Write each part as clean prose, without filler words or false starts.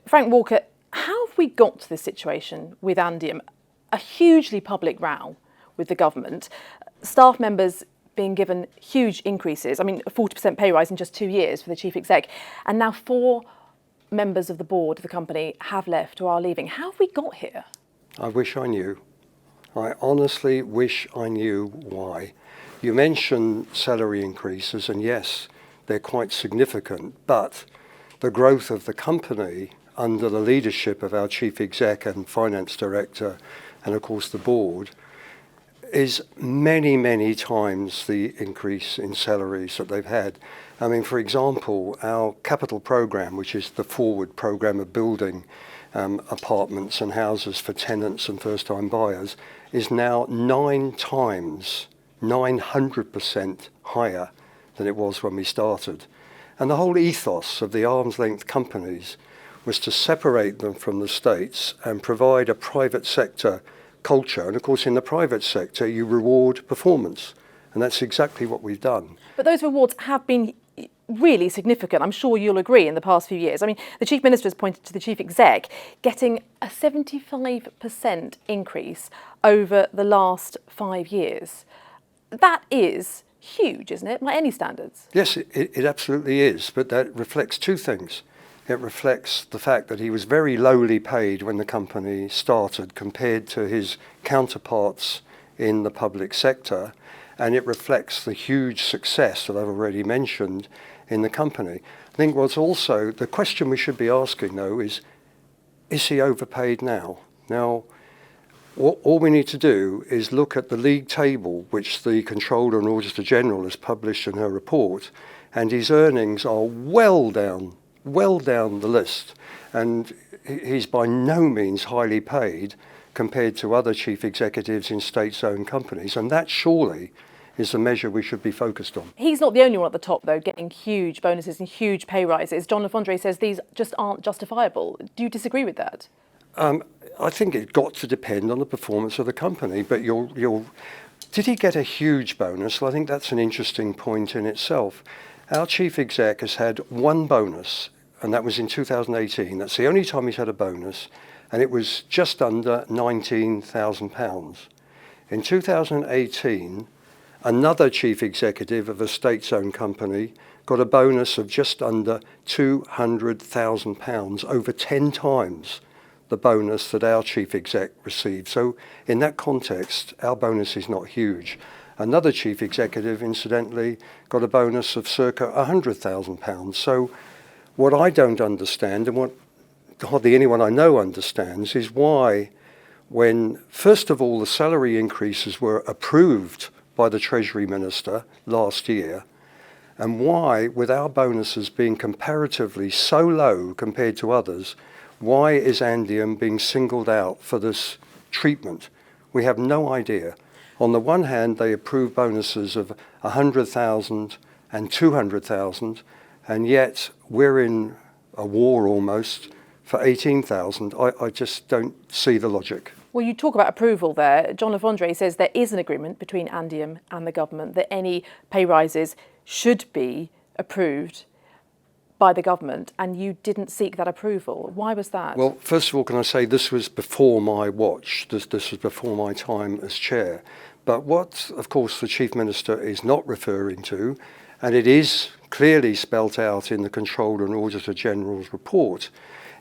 Frank Walker, how have we got to this situation with Andium? A hugely public row with the government, staff members being given huge increases. I mean, a 40% pay rise in just 2 years for the chief exec. And now 4 members of the board of the company have left or are leaving. How have we got here? I wish I knew. I honestly wish I knew why. You mentioned salary increases, and yes, they're quite significant, but the growth of the company under the leadership of our chief exec and finance director, and of course the board, is many, many times the increase in salaries that they've had. I mean, for example, our capital program, which is the forward program of building apartments and houses for tenants and first-time buyers, is now 9 times, 900% higher than it was when we started. And the whole ethos of the arm's length companies was to separate them from the states and provide a private sector culture. And of course, in the private sector, you reward performance. And that's exactly what we've done. But those rewards have been really significant, I'm sure you'll agree, in the past few years. I mean, the Chief Minister has pointed to the Chief Exec getting a 75% increase over the last 5 years. That is huge, isn't it, by any standards? Yes, it absolutely is, but that reflects 2 things. It reflects the fact that he was very lowly paid when the company started compared to his counterparts in the public sector, and it reflects the huge success that I've already mentioned in the company. I think what's also, the question we should be asking though is he overpaid now? Now, all we need to do is look at the league table, which the Controller and Auditor General has published in her report, and his earnings are well down the list. And he's by no means highly paid compared to other chief executives in state-owned companies. And that surely is the measure we should be focused on. He's not the only one at the top, though, getting huge bonuses and huge pay rises. John Lafondre says these just aren't justifiable. Do you disagree with that? I think it's got to depend on the performance of the company, but did he get a huge bonus? Well, I think that's an interesting point in itself. Our chief exec has had 1 bonus, and that was in 2018. That's the only time he's had a bonus, and it was just under £19,000. In 2018, another chief executive of a state-owned company got a bonus of just under £200,000, over 10 times the bonus that our chief exec received. So in that context, our bonus is not huge. Another chief executive, incidentally, got a bonus of circa £100,000. So what I don't understand, and what hardly anyone I know understands, is why, when first of all the salary increases were approved by the Treasury Minister last year, and why, with our bonuses being comparatively so low compared to others, why is Andium being singled out for this treatment? We have no idea. On the one hand, they approve bonuses of 100,000 and 200,000, and yet we're in a war almost for 18,000. I just don't see the logic. Well, you talk about approval there. John Lafondre says there is an agreement between Andium and the government that any pay rises should be approved by the government, and you didn't seek that approval. Why was that? Well, first of all, can I say this was before my watch. This was before my time as chair. But what, of course, the Chief Minister is not referring to, and it is clearly spelt out in the Controller and Auditor General's report,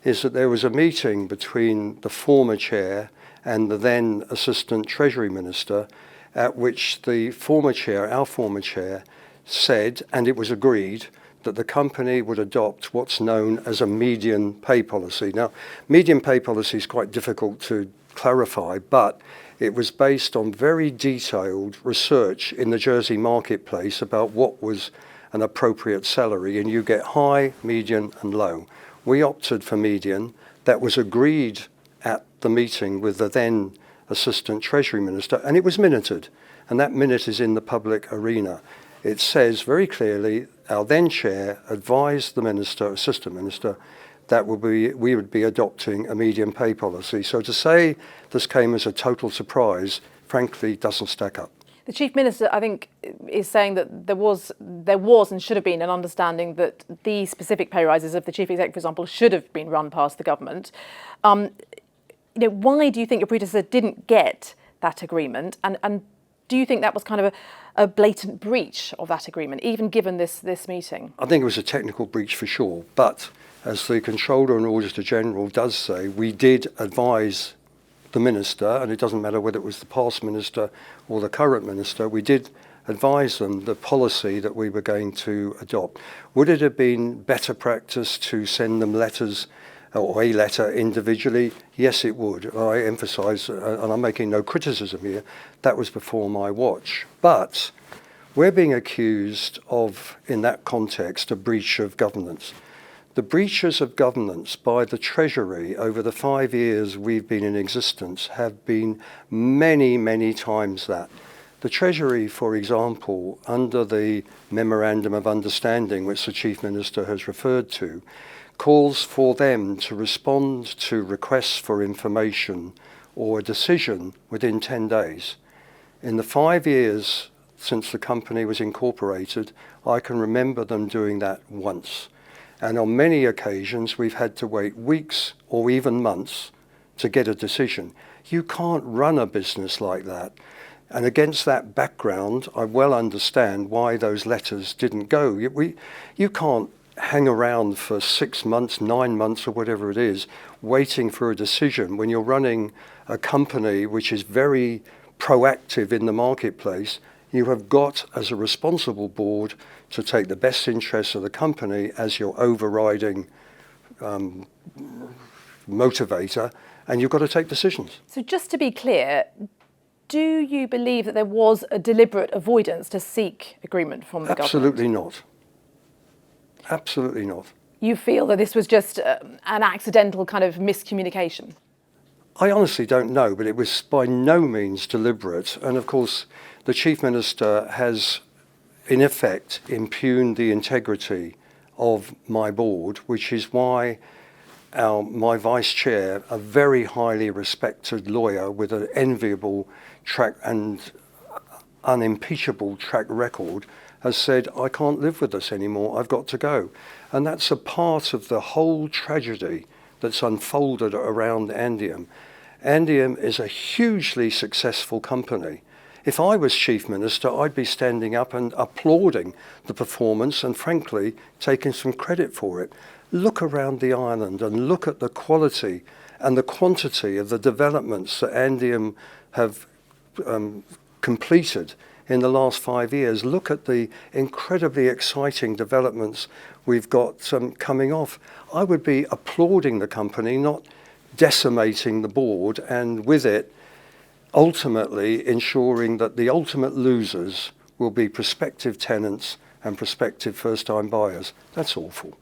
is that there was a meeting between the former chair and the then Assistant Treasury Minister, at which the former chair, our former chair, said, and it was agreed, that the company would adopt what's known as a median pay policy. Now, median pay policy is quite difficult to clarify, but it was based on very detailed research in the Jersey marketplace about what was an appropriate salary, and you get high, median and low. We opted for median. That was agreed at the meeting with the then Assistant Treasury Minister, and it was minuted, and that minute is in the public arena. It says very clearly, our then chair advised the minister, assistant minister, that we would be adopting a median pay policy. So to say this came as a total surprise, frankly, doesn't stack up. The Chief Minister, I think, is saying that there was and should have been an understanding that the specific pay rises of the Chief Executive, for example, should have been run past the government. Why do you think your predecessor didn't get that agreement? And do you think that was kind of a blatant breach of that agreement, even given this meeting? I think it was a technical breach for sure. But as the Controller and Auditor General does say, we did advise the Minister, and it doesn't matter whether it was the past Minister or the current Minister, we did advise them the policy that we were going to adopt. Would it have been better practice to send them letters or a letter individually? Yes, it would. I emphasise, and I'm making no criticism here, that was before my watch. But we're being accused of, in that context, a breach of governance. The breaches of governance by the Treasury over the 5 years we've been in existence have been many, many times that. The Treasury, for example, under the Memorandum of Understanding, which the Chief Minister has referred to, calls for them to respond to requests for information or a decision within 10 days. In the 5 years since the company was incorporated, I can remember them doing that once. And on many occasions, we've had to wait weeks or even months to get a decision. You can't run a business like that. And against that background, I well understand why those letters didn't go. You can't hang around for 6 months, 9 months, or whatever it is, waiting for a decision when you're running a company which is very proactive in the marketplace. You have got, as a responsible board, to take the best interests of the company as your overriding motivator, and you've got to take decisions. So just to be clear, do you believe that there was a deliberate avoidance to seek agreement from the government? Absolutely not. Absolutely not. You feel that this was just an accidental kind of miscommunication? I honestly don't know, but it was by no means deliberate. And of course, the Chief Minister has, in effect, impugned the integrity of my board, which is why my Vice Chair, a very highly respected lawyer with an enviable track and unimpeachable track record, has said, I can't live with this anymore, I've got to go. And that's a part of the whole tragedy that's unfolded around Andium. Andium is a hugely successful company. If I was Chief Minister, I'd be standing up and applauding the performance and frankly taking some credit for it. Look around the island and look at the quality and the quantity of the developments that Andium have completed in the last 5 years. Look at the incredibly exciting developments we've got coming off. I would be applauding the company, not decimating the board, and with it, ultimately ensuring that the ultimate losers will be prospective tenants and prospective first-time buyers. That's awful.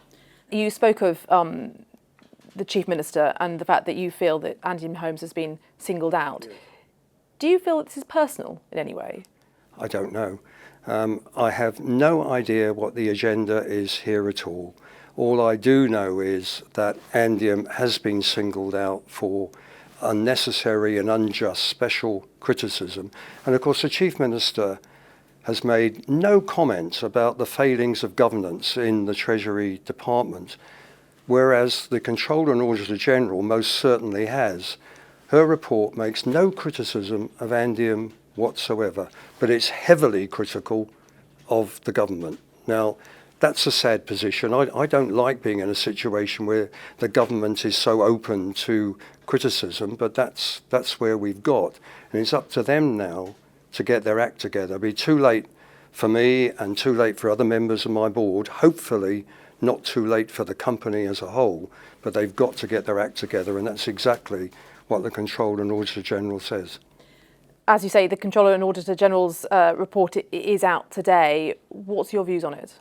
You spoke of the Chief Minister and the fact that you feel that Andium Homes has been singled out. Yes. Do you feel that this is personal in any way? I don't know. I have no idea what the agenda is here at all. All I do know is that Andium has been singled out for unnecessary and unjust special criticism. And of course, the Chief Minister has made no comment about the failings of governance in the Treasury Department, whereas the Controller and Auditor General most certainly has. Her report makes no criticism of Andium whatsoever, but it's heavily critical of the government. Now, that's a sad position. I don't like being in a situation where the government is so open to criticism, but that's where we've got. And it's up to them now to get their act together. It'll be too late for me and too late for other members of my board, hopefully not too late for the company as a whole, but they've got to get their act together, and that's exactly what the Controller and Auditor General says. As you say, the Controller and Auditor General's report is out today. What's your views on it?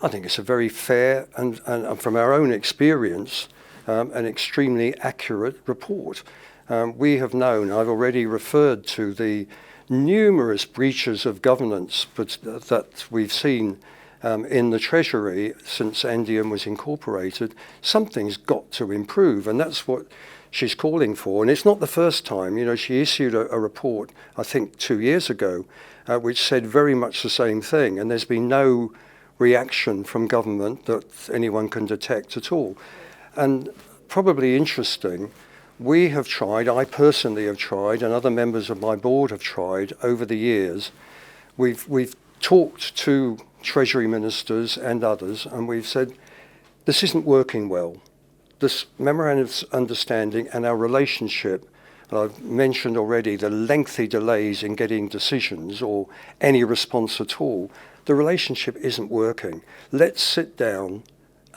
I think it's a very fair and from our own experience, an extremely accurate report. We have known, I've already referred to the numerous breaches of governance that we've seen in the Treasury since Andium was incorporated, something's got to improve, and that's what she's calling for. And it's not the first time. You know, she issued a report, I think 2 years ago, which said very much the same thing, and there's been no reaction from government that anyone can detect at all. And probably interesting, we have tried, I personally have tried, and other members of my board have tried over the years. We've talked to Treasury ministers and others, and we've said, this isn't working well. This memorandum of understanding and our relationship, and I've mentioned already the lengthy delays in getting decisions or any response at all, the relationship isn't working. Let's sit down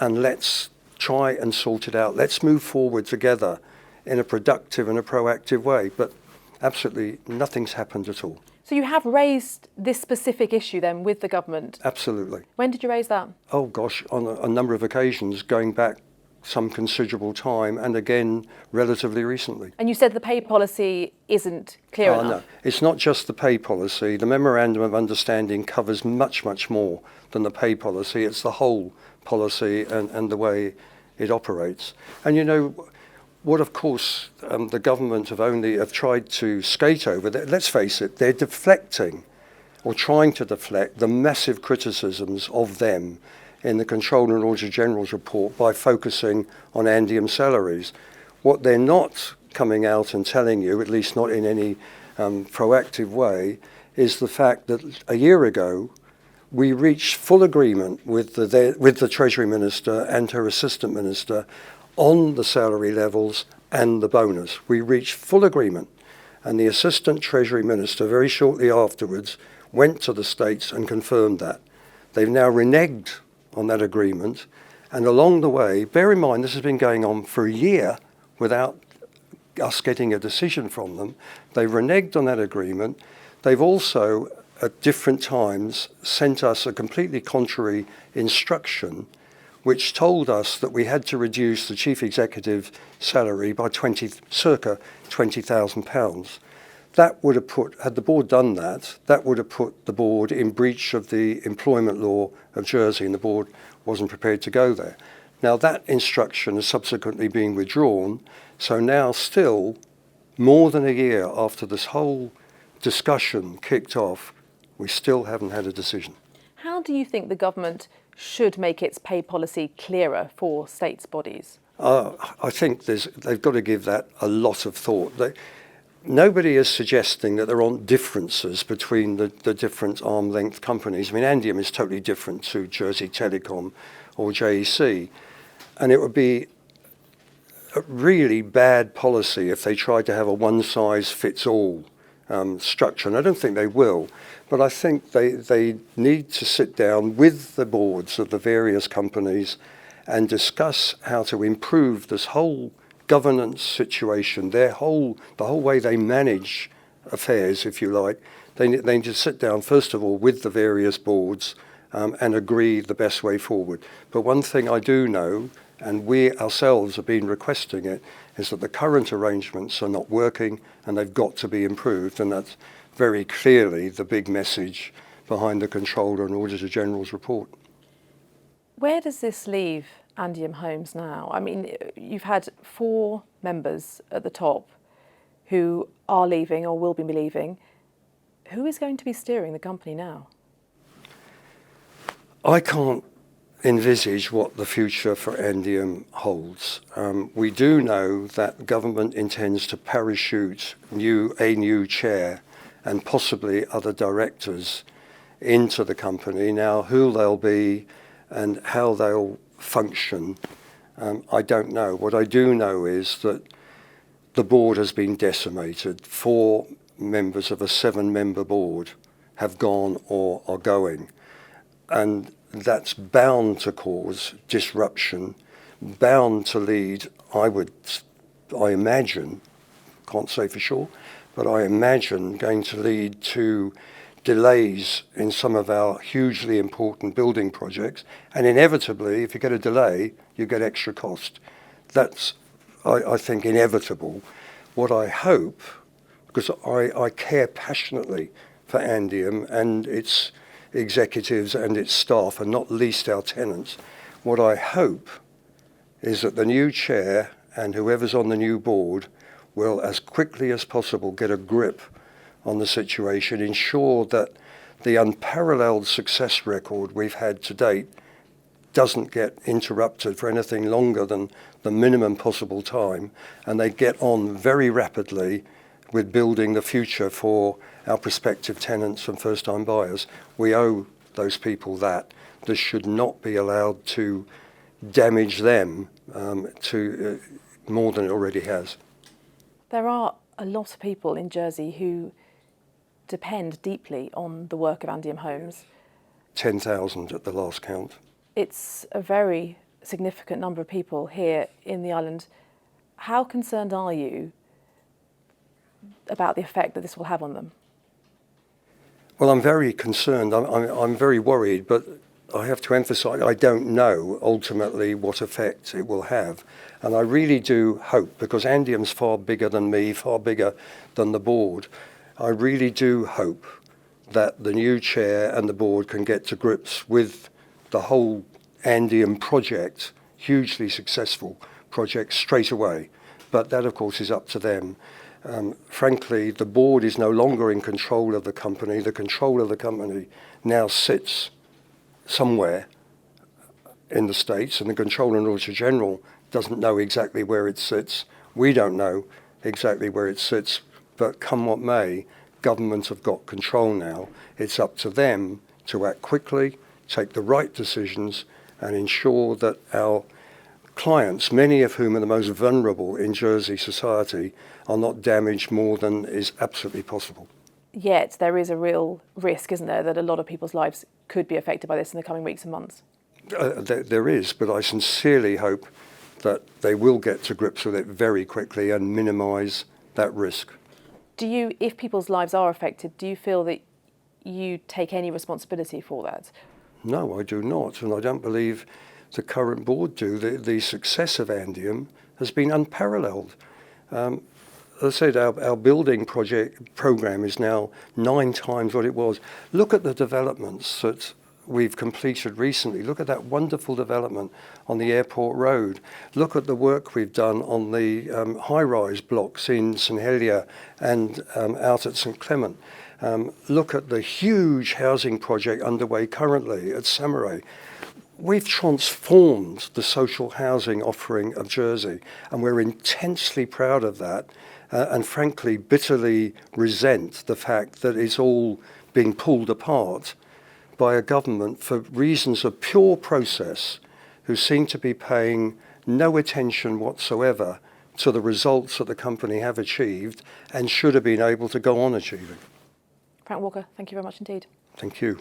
and let's try and sort it out. Let's move forward together in a productive and a proactive way. But absolutely nothing's happened at all. So you have raised this specific issue then with the government? Absolutely. When did you raise that? Oh gosh, on a number of occasions, going back some considerable time, and again relatively recently. And you said the pay policy isn't clear enough? No, it's not just the pay policy. The Memorandum of Understanding covers much, much more than the pay policy. It's the whole policy and the way it operates. And you know, what of course the government have tried to skate over, let's face it, they're deflecting or trying to deflect the massive criticisms of them in the Controller and Auditor General's report by focusing on Andium salaries. What they're not coming out and telling you, at least not in any proactive way, is the fact that a year ago we reached full agreement with the Treasury Minister and her Assistant Minister on the salary levels and the bonus. We reached full agreement, and the Assistant Treasury Minister very shortly afterwards went to the States and confirmed that. They've now reneged on that agreement, and along the way, bear in mind this has been going on for a year without us getting a decision from them. They've reneged on that agreement. They've also at different times sent us a completely contrary instruction which told us that we had to reduce the chief executive salary by circa £20,000. That would have had the board done that, that would have put the board in breach of the employment law of Jersey, and the board wasn't prepared to go there. Now that instruction has subsequently been withdrawn, so now still, more than a year after this whole discussion kicked off, we still haven't had a decision. How do you think the government should make its pay policy clearer for states' bodies? I think they've got to give that a lot of thought. Nobody is suggesting that there aren't differences between the different arm-length companies. I mean, Andium is totally different to Jersey Telecom or JEC, and it would be a really bad policy if they tried to have a one-size-fits-all structure, and I don't think they will. But I think they need to sit down with the boards of the various companies and discuss how to improve this whole governance situation, the whole way they manage affairs, if you like. They need to sit down, first of all, with the various boards and agree the best way forward. But one thing I do know, and we ourselves have been requesting it, is that the current arrangements are not working and they've got to be improved, and that's very clearly the big message behind the Controller and Auditor General's report. Where does this leave Andium Homes now? I mean, you've had 4 members at the top who are leaving or will be leaving. Who is going to be steering the company now? I can't envisage what the future for Andium holds. We do know that the government intends to parachute a new chair and possibly other directors into the company. Now, who they'll be and how they'll function, I don't know. What I do know is that the board has been decimated. 4 members of a 7-member board have gone or are going, and that's bound to cause disruption, bound to lead, I imagine, can't say for sure, but I imagine going to lead to delays in some of our hugely important building projects, and inevitably, if you get a delay, you get extra cost. That's, I think, inevitable. What I hope, because I care passionately for Andium and its executives and its staff, and not least our tenants. What I hope is that the new chair and whoever's on the new board will, as quickly as possible, get a grip on the situation, ensure that the unparalleled success record we've had to date doesn't get interrupted for anything longer than the minimum possible time, and they get on very rapidly with building the future for our prospective tenants and first-time buyers. We owe those people that. This should not be allowed to damage them to more than it already has. There are a lot of people in Jersey who depend deeply on the work of Andium Homes. 10,000 at the last count. It's a very significant number of people here in the island. How concerned are you about the effect that this will have on them? Well, I'm very concerned. I'm very worried, but I have to emphasise I don't know ultimately what effect it will have. And I really do hope, because Andium's far bigger than me, far bigger than the board, I really do hope that the new chair and the board can get to grips with the whole Andium project, hugely successful project, straight away. But that, of course, is up to them. Frankly, the board is no longer in control of the company. The control of the company now sits somewhere in the States, and the Controller and Auditor General doesn't know exactly where it sits. We don't know exactly where it sits, but come what may, government have got control now. It's up to them to act quickly, take the right decisions, and ensure that our clients, many of whom are the most vulnerable in Jersey society, are not damaged more than is absolutely possible. Yet there is a real risk, isn't there, that a lot of people's lives could be affected by this in the coming weeks and months? There is, but I sincerely hope that they will get to grips with it very quickly and minimise that risk. Do you, if people's lives are affected, do you feel that you take any responsibility for that? No, I do not, and I don't believe the current board do. The success of Andium has been unparalleled. As I said, our building program is now 9 times what it was. Look at the developments that we've completed recently. Look at that wonderful development on the airport road. Look at the work we've done on the high-rise blocks in St Helier and out at St Clement. Look at the huge housing project underway currently at Samaray. We've transformed the social housing offering of Jersey, and we're intensely proud of that, and frankly bitterly resent the fact that it's all being pulled apart by a government for reasons of pure process, who seem to be paying no attention whatsoever to the results that the company have achieved and should have been able to go on achieving. Frank Walker, thank you very much indeed. Thank you.